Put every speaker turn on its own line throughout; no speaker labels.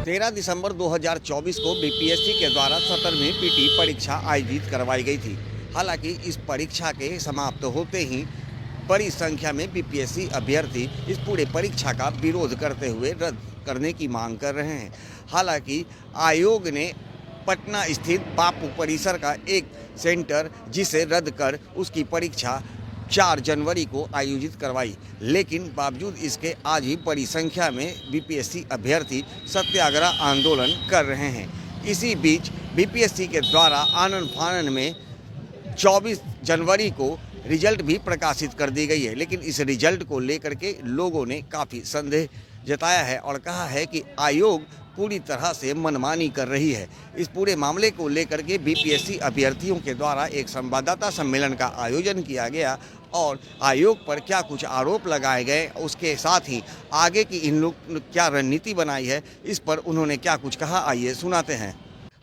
13 दिसंबर 2024 को बीपीएससी के द्वारा 17वीं पीटी परीक्षा आयोजित करवाई गई थी। हालांकि इस परीक्षा के समाप्त होते ही बड़ी संख्या में बीपीएससी अभ्यर्थी इस पूरे परीक्षा का विरोध करते हुए रद्द करने की मांग कर रहे हैं। हालांकि आयोग ने पटना स्थित बापू परिसर का एक सेंटर जिसे रद्द कर उसकी परीक्षा 4 जनवरी को आयोजित करवाई, लेकिन बावजूद इसके आज ही बड़ी संख्या में बीपीएससी अभ्यर्थी सत्याग्रह आंदोलन कर रहे हैं। इसी बीच बीपीएससी के द्वारा आनन फानन में 24 जनवरी को रिजल्ट भी प्रकाशित कर दी गई है, लेकिन इस रिजल्ट को लेकर के लोगों ने काफ़ी संदेह जताया है और कहा है कि आयोग पूरी तरह से मनमानी कर रही है। इस पूरे मामले को लेकर के बीपीएससी अभ्यर्थियों के द्वारा एक संवाददाता सम्मेलन का आयोजन किया गया और आयोग पर क्या कुछ आरोप लगाए गए, उसके साथ ही आगे की इन लोग क्या रणनीति बनाई है, इस पर उन्होंने क्या कुछ कहा, आइए सुनाते हैं।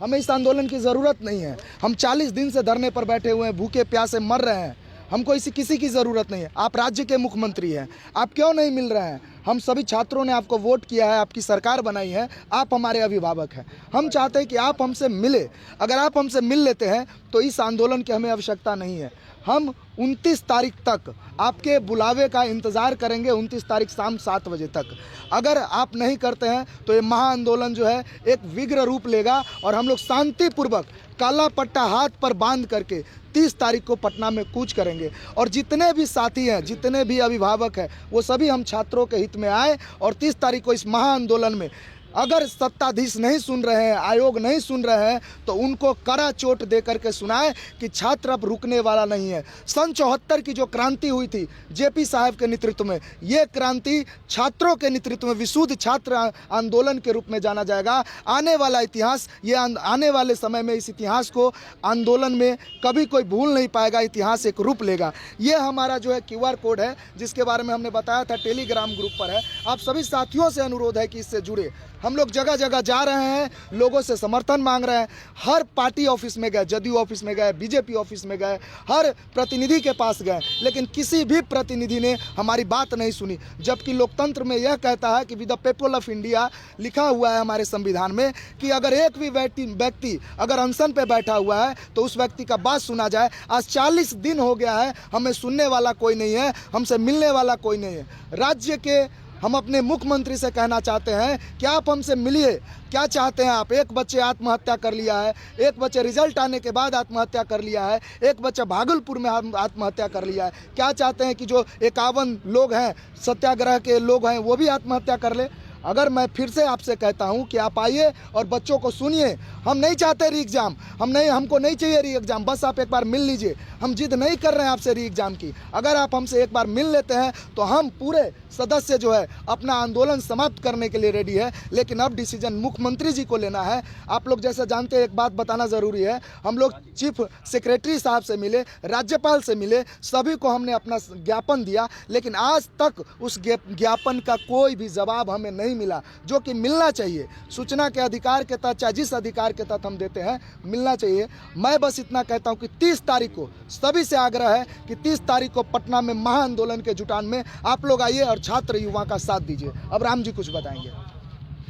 हमें इस आंदोलन की ज़रूरत नहीं है। हम 40 दिन से धरने पर बैठे हुए हैं, भूखे प्यासे मर रहे हैं। हमको किसी की ज़रूरत नहीं है। आप राज्य के मुख्यमंत्री हैं, आप क्यों नहीं मिल रहे हैं? हम सभी छात्रों ने आपको वोट किया है, आपकी सरकार बनाई है, आप हमारे अभिभावक हैं। हम चाहते हैं कि आप हमसे मिले। अगर आप हमसे मिल लेते हैं तो इस आंदोलन की हमें आवश्यकता नहीं है। हम 29 तारीख तक आपके बुलावे का इंतज़ार करेंगे, 29 तारीख शाम 7 बजे तक। अगर आप नहीं करते हैं तो ये महाआंदोलन जो है एक विग्र रूप लेगा और हम लोग शांतिपूर्वक काला पट्टा हाथ पर बांध करके 30 तारीख को पटना में कूच करेंगे। और जितने भी साथी हैं, जितने भी अभिभावक हैं, वो सभी हम छात्रों के हित में आए और 30 तारीख को इस महाआंदोलन में अगर सत्ताधीश नहीं सुन रहे हैं, आयोग नहीं सुन रहे हैं, तो उनको कड़ा चोट दे करके सुनाए कि छात्र अब रुकने वाला नहीं है। सन 74 की जो क्रांति हुई थी जेपी साहब के नेतृत्व में, ये क्रांति छात्रों के नेतृत्व में विशुद्ध छात्र आंदोलन के रूप में जाना जाएगा। आने वाला इतिहास, ये आने वाले समय में इस इतिहास को आंदोलन में कभी कोई भूल नहीं पाएगा। इतिहास एक रूप लेगा। ये हमारा जो है QR कोड है, जिसके बारे में हमने बताया था, टेलीग्राम ग्रुप पर है। आप सभी साथियों से अनुरोध है कि इससे जुड़े। हम लोग जगह जगह जा रहे हैं, लोगों से समर्थन मांग रहे हैं। हर पार्टी ऑफिस में गए, जदयू ऑफिस में गए, बीजेपी ऑफिस में गए, हर प्रतिनिधि के पास गए, लेकिन किसी भी प्रतिनिधि ने हमारी बात नहीं सुनी। जबकि लोकतंत्र में यह कहता है कि with the people of India लिखा हुआ है हमारे संविधान में कि अगर एक भी व्यक्ति अगर अनशन पे बैठा हुआ है तो उस व्यक्ति का बात सुना जाए। आज 40 दिन हो गया है, हमें सुनने वाला कोई नहीं है, हमसे मिलने वाला कोई नहीं है। राज्य के हम अपने मुख्यमंत्री से कहना चाहते हैं कि आप हमसे मिलिए। क्या चाहते हैं आप? एक बच्चे आत्महत्या कर लिया है, एक बच्चे रिजल्ट आने के बाद आत्महत्या कर लिया है, एक बच्चा भागलपुर में आत्महत्या कर लिया है। क्या चाहते हैं कि जो 51 लोग हैं, सत्याग्रह के लोग हैं, वो भी आत्महत्या कर ले? अगर मैं फिर से आपसे कहता हूं कि आप आइए और बच्चों को सुनिए। हम नहीं चाहते री एग्ज़ाम, हमको नहीं चाहिए री एग्ज़ाम, बस आप एक बार मिल लीजिए। हम जिद नहीं कर रहे हैं आपसे री एग्ज़ाम की। अगर आप हमसे एक बार मिल लेते हैं तो हम पूरे सदस्य जो है अपना आंदोलन समाप्त करने के लिए रेडी है। लेकिन अब डिसीजन मुख्यमंत्री जी को लेना है। आप लोग जैसे जानते हैं, एक बात बताना ज़रूरी है, हम लोग चीफ सेक्रेटरी साहब से मिले, राज्यपाल से मिले, सभी को हमने अपना ज्ञापन दिया, लेकिन आज तक उस ज्ञापन का कोई भी जवाब हमें नहीं मिला, जो कि मिलना चाहिए। सूचना के अधिकार के तहत, चाहे जिस अधिकार के तहत हम देते हैं, मिलना चाहिए। मैं बस इतना कहता हूं कि 30 तारीख को सभी से आग्रह है कि 30 तारीख को पटना में महाआंदोलन के जुटान में आप लोग आइए और छात्र युवा का साथ दीजिए। अब राम जी कुछ बताएंगे।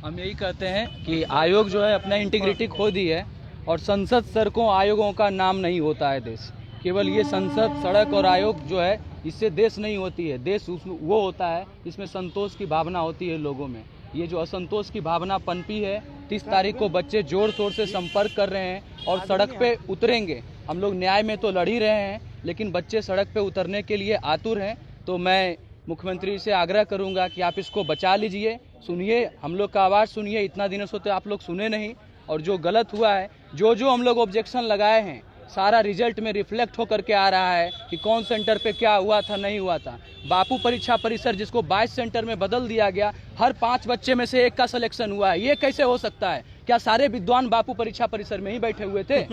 हम यही कहते हैं कि आयोग जो है अपना इंटीग्रिटी खो दी है और संसद, सड़कों, आयोगों का नाम नहीं होता है देश। केवल ये संसद, सड़क और आयोग जो है, इससे देश नहीं होती है। देश वो होता है जिसमें संतोष की भावना होती है लोगों में। ये जो असंतोष की भावना पनपी है, 30 तारीख को बच्चे जोर शोर से संपर्क कर रहे हैं और सड़क पे उतरेंगे। हम लोग न्याय में तो लड़ ही रहे हैं, लेकिन बच्चे सड़क पे उतरने के लिए आतुर हैं। तो मैं मुख्यमंत्री से आग्रह करूंगा कि आप इसको बचा लीजिए, सुनिए, हम लोग का आवाज़ सुनिए। इतना दिनों से तो आप लोग सुने नहीं, और जो गलत हुआ है, जो हम लोग ऑब्जेक्शन लगाए हैं, सारा रिजल्ट में रिफ्लेक्ट होकर के आ रहा है कि कौन सेंटर पे क्या हुआ था, नहीं हुआ था। बापू परीक्षा परिसर जिसको 22 सेंटर में बदल दिया गया, हर 5 बच्चे में से 1 का सिलेक्शन हुआ है। ये कैसे हो सकता है? क्या सारे विद्वान बापू परीक्षा परिसर में ही बैठे हुए थे?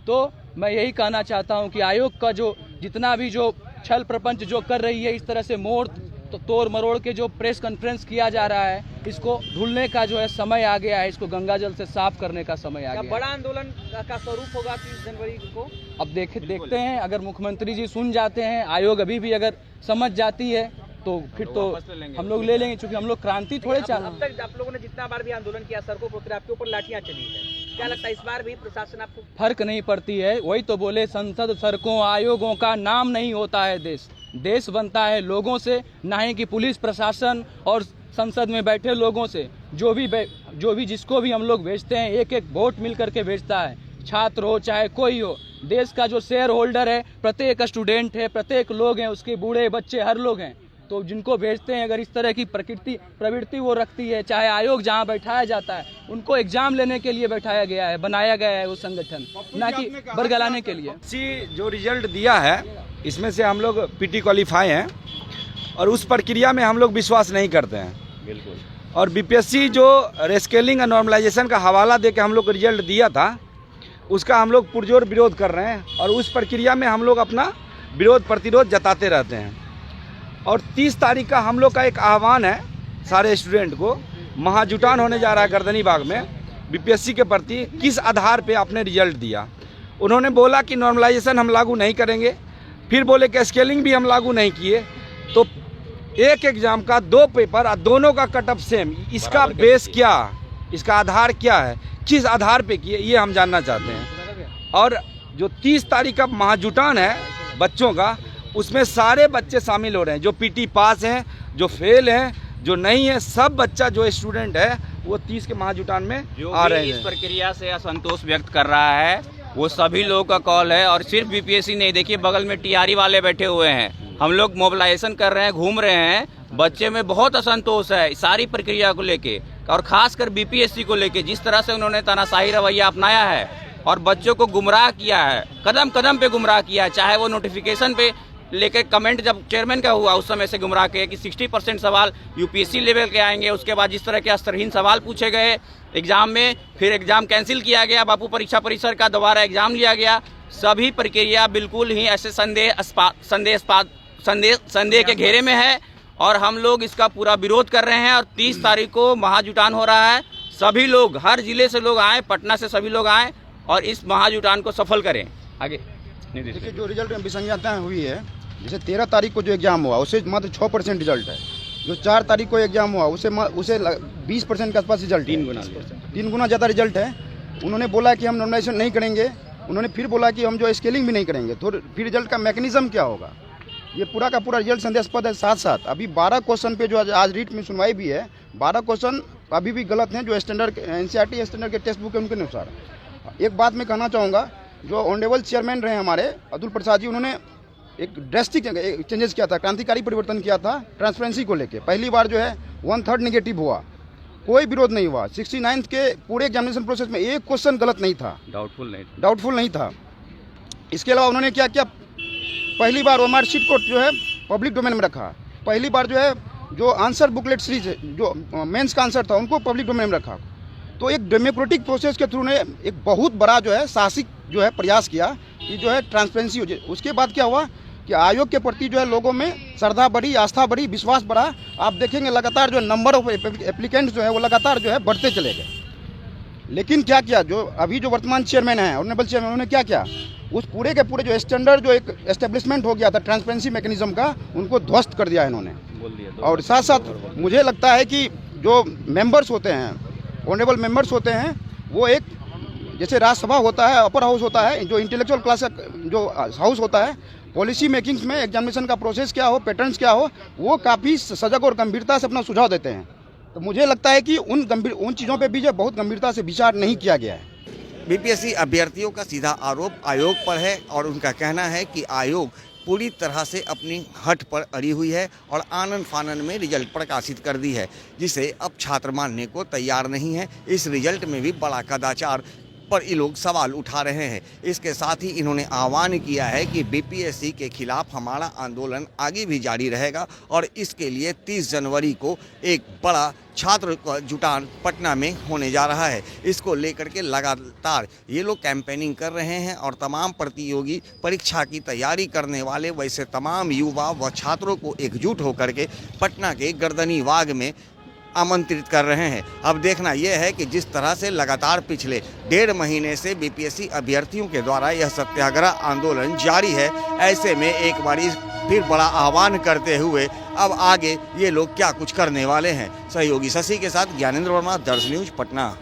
तो मैं यही कहना चाहता हूं कि आयोग का जो जितना भी जो छल प्रपंच जो कर रही है, इस तरह से तोड़ मरोड़ के जो प्रेस कॉन्फ्रेंस किया जा रहा है, इसको ढूंढने का जो है समय आ गया है। इसको गंगाजल से साफ करने का समय आ गया है।
बड़ा आंदोलन का स्वरूप होगा 30 जनवरी को।
अब देखते हैं, अगर मुख्यमंत्री जी सुन जाते हैं, आयोग अभी भी अगर समझ जाती है, तो फिर तो हम लोग ले लेंगे, क्योंकि हम लोग क्रांति थोड़े चाह।
अब तक आप लोगों ने जितना बार भी आंदोलन किया सड़कों पर, आपके ऊपर लाठियां चली है, क्या लगता है इस बार भी प्रशासन आपको?
फर्क नहीं पड़ती है, वही तो बोले, संसद, सड़कों, आयोगों का नाम नहीं होता है देश। देश बनता है लोगों से, ना ही कि पुलिस प्रशासन और संसद में बैठे लोगों से। जो भी जिसको भी हम लोग भेजते हैं, एक एक वोट मिल करके भेजता है, छात्र हो चाहे कोई हो। देश का जो शेयर होल्डर है, प्रत्येक स्टूडेंट है, प्रत्येक लोग हैं, उसके बूढ़े बच्चे हर लोग हैं। तो जिनको भेजते हैं, अगर इस तरह की प्रवृत्ति वो रखती है, चाहे आयोग जहां बैठाया जाता है, उनको एग्जाम लेने के लिए बैठाया गया है, बनाया गया है वो संगठन, ना कि बरगलाने के लिए।
जो रिजल्ट दिया है, इसमें से हम लोग पीटी क्वालिफाई हैं और उस प्रक्रिया में हम लोग विश्वास नहीं करते हैं बिल्कुल। और बीपीएससी जो रेस्केलिंग और नॉर्मलाइजेशन का हवाला दे के हम लोग को रिजल्ट दिया था, उसका हम लोग पुरजोर विरोध कर रहे हैं और उस प्रक्रिया में हम लोग अपना विरोध प्रतिरोध जताते रहते हैं। और 30 तारीख का हम लोग का एक आह्वान है सारे स्टूडेंट को, महाजुटान होने जा रहा है गर्दनी बाग में बीपीएससी के प्रति। किस आधार पे आपने रिजल्ट दिया? उन्होंने बोला कि नॉर्मलाइजेशन हम लागू नहीं करेंगे, फिर बोले कि स्केलिंग भी हम लागू नहीं किए। तो एक एग्ज़ाम का 2 पेपर और दोनों का कट ऑफ सेम, इसका बेस क्या, इसका आधार क्या है, किस आधार पे किए, ये हम जानना चाहते हैं। और जो 30 तारीख का महाजुटान है बच्चों का, उसमें सारे बच्चे शामिल हो रहे हैं, जो पीटी पास हैं, जो फेल हैं, जो नहीं है, सब बच्चा जो स्टूडेंट है वो 30 के महाजुटान में आ रहे हैं।
इस प्रक्रिया से असंतोष व्यक्त कर रहा है वो सभी लोगों का कॉल है। और सिर्फ बीपीएससी नहीं, देखिए बगल में टीआरई वाले बैठे हुए हैं, हम लोग मोबिलाइजेशन कर रहे हैं, घूम रहे हैं। बच्चे में बहुत असंतोष है सारी प्रक्रिया को लेके, और खासकर बीपीएससी को लेके। जिस तरह से उन्होंने तानाशाही रवैया अपनाया है और बच्चों को गुमराह किया है, कदम कदम पे गुमराह किया है। चाहे वो नोटिफिकेशन पे लेके कमेंट जब चेयरमैन का हुआ, उस समय से गुमराह किए कि 60% सवाल यूपीएससी लेवल के आएंगे। उसके बाद जिस तरह के स्तरहीन सवाल पूछे गए एग्जाम में, फिर एग्जाम कैंसिल किया गया, बापू परीक्षा परिसर का दोबारा एग्जाम लिया गया। सभी प्रक्रिया बिल्कुल ही ऐसे संदेह के घेरे में है और हम लोग इसका पूरा विरोध कर रहे हैं। और 30 तारीख को महाजुटान हो रहा है, सभी लोग, हर जिले से लोग आए, पटना से सभी लोग आए और इस महाजुटान को सफल करें। आगे
देखिए, जो रिजल्ट में विसंगतता हुई है, जैसे 13 तारीख को जो एग्जाम हुआ उससे मात्र 6% रिजल्ट है। जो 4 तारीख को एग्जाम हुआ उसे 20% के आसपास रिजल्ट, 3 गुना ज़्यादा रिजल्ट है। उन्होंने बोला कि हम नॉर्मलाइजेशन नहीं करेंगे, उन्होंने फिर बोला कि हम जो स्केलिंग भी नहीं करेंगे। तो फिर रिजल्ट का मैकेनिज्म क्या होगा? ये पूरा का पूरा रिजल्ट संदेहास्पद है। साथ साथ अभी 12 क्वेश्चन पे जो आज रीट में सुनवाई भी है, 12 क्वेश्चन अभी भी गलत हैं, जो स्टैंडर्ड एनसीईआरटी स्टैंडर्ड के टेक्स्ट बुक है उनके अनुसार। एक बात मैं कहना चाहूँगा, जो ऑनरेबल चेयरमैन रहे हमारे अतुल प्रसाद जी, उन्होंने एक ड्रेस्टिक चेंजेस किया था, क्रांतिकारी परिवर्तन किया था ट्रांसपेरेंसी को लेके। पहली बार जो है 1/3 नेगेटिव हुआ, कोई विरोध नहीं हुआ। 69th के पूरे एग्जामिनेशन प्रोसेस में एक क्वेश्चन गलत नहीं था, डाउटफुल नहीं था। इसके अलावा उन्होंने क्या किया, पहली बार ओएमआर शीट को जो है पब्लिक डोमेन में रखा। पहली बार जो है जो आंसर बुकलेट सीरीज है, जो मेंस का आंसर था, उनको पब्लिक डोमेन में रखा। तो एक डेमोक्रेटिक प्रोसेस के थ्रू ने एक बहुत बड़ा जो है साहसिक जो है प्रयास किया कि जो है ट्रांसपेरेंसी हो जाए। उसके बाद क्या हुआ कि आयोग के प्रति जो है लोगों में श्रद्धा बढ़ी, आस्था बढ़ी, विश्वास बढ़ा। आप देखेंगे लगातार जो नंबर ऑफ एप्लीकेंट्स जो है वो लगातार जो है बढ़ते चले गए। लेकिन क्या किया, जो अभी जो वर्तमान चेयरमैन है, ऑनरेबल चेयरमैन, उन्होंने क्या किया, उस पूरे के पूरे जो स्टैंडर्ड जो एक एस्टेब्लिशमेंट हो गया था ट्रांसपेरेंसी मैकेनिज्म का, उनको ध्वस्त कर दिया इन्होंने। और साथ साथ मुझे लगता है कि जो मेंबर्स होते हैं, ऑनरेबल मेंबर्स होते हैं, वो एक जैसे राज्यसभा होता है, अपर हाउस होता है, जो इंटेलेक्चुअल क्लास जो हाउस होता है, पॉलिसी मेकिंग्स में एग्जामिनेशन का प्रोसेस क्या हो, पैटर्न्स क्या हो, वो काफ़ी सजग और गंभीरता से अपना सुझाव देते हैं। तो मुझे लगता है कि उन चीज़ों पे भी जो बहुत गंभीरता से विचार नहीं किया गया है।
बीपीएससी अभ्यर्थियों का सीधा आरोप आयोग पर है और उनका कहना है कि आयोग पूरी तरह से अपनी हट पर अड़ी हुई है और आनन फानन में रिजल्ट प्रकाशित कर दी है, जिसे अब छात्र मानने को तैयार नहीं है। इस रिजल्ट में भी बड़ा कदाचार पर ये लोग सवाल उठा रहे हैं। इसके साथ ही इन्होंने आह्वान किया है कि बीपीएससी के खिलाफ हमारा आंदोलन आगे भी जारी रहेगा और इसके लिए 30 जनवरी को एक बड़ा छात्र का जुटान पटना में होने जा रहा है। इसको लेकर के लगातार ये लोग कैंपेनिंग कर रहे हैं और तमाम प्रतियोगी परीक्षा की तैयारी करने वाले वैसे तमाम युवा व छात्रों को एकजुट होकर के पटना के गर्दनी बाग में आमंत्रित कर रहे हैं। अब देखना यह है कि जिस तरह से लगातार पिछले 1.5 महीने से बीपीएससी अभ्यर्थियों के द्वारा यह सत्याग्रह आंदोलन जारी है, ऐसे में एक बार फिर बड़ा आह्वान करते हुए अब आगे ये लोग क्या कुछ करने वाले हैं। सहयोगी शशि के साथ ज्ञानेंद्र वर्मा, दर्श न्यूज, पटना।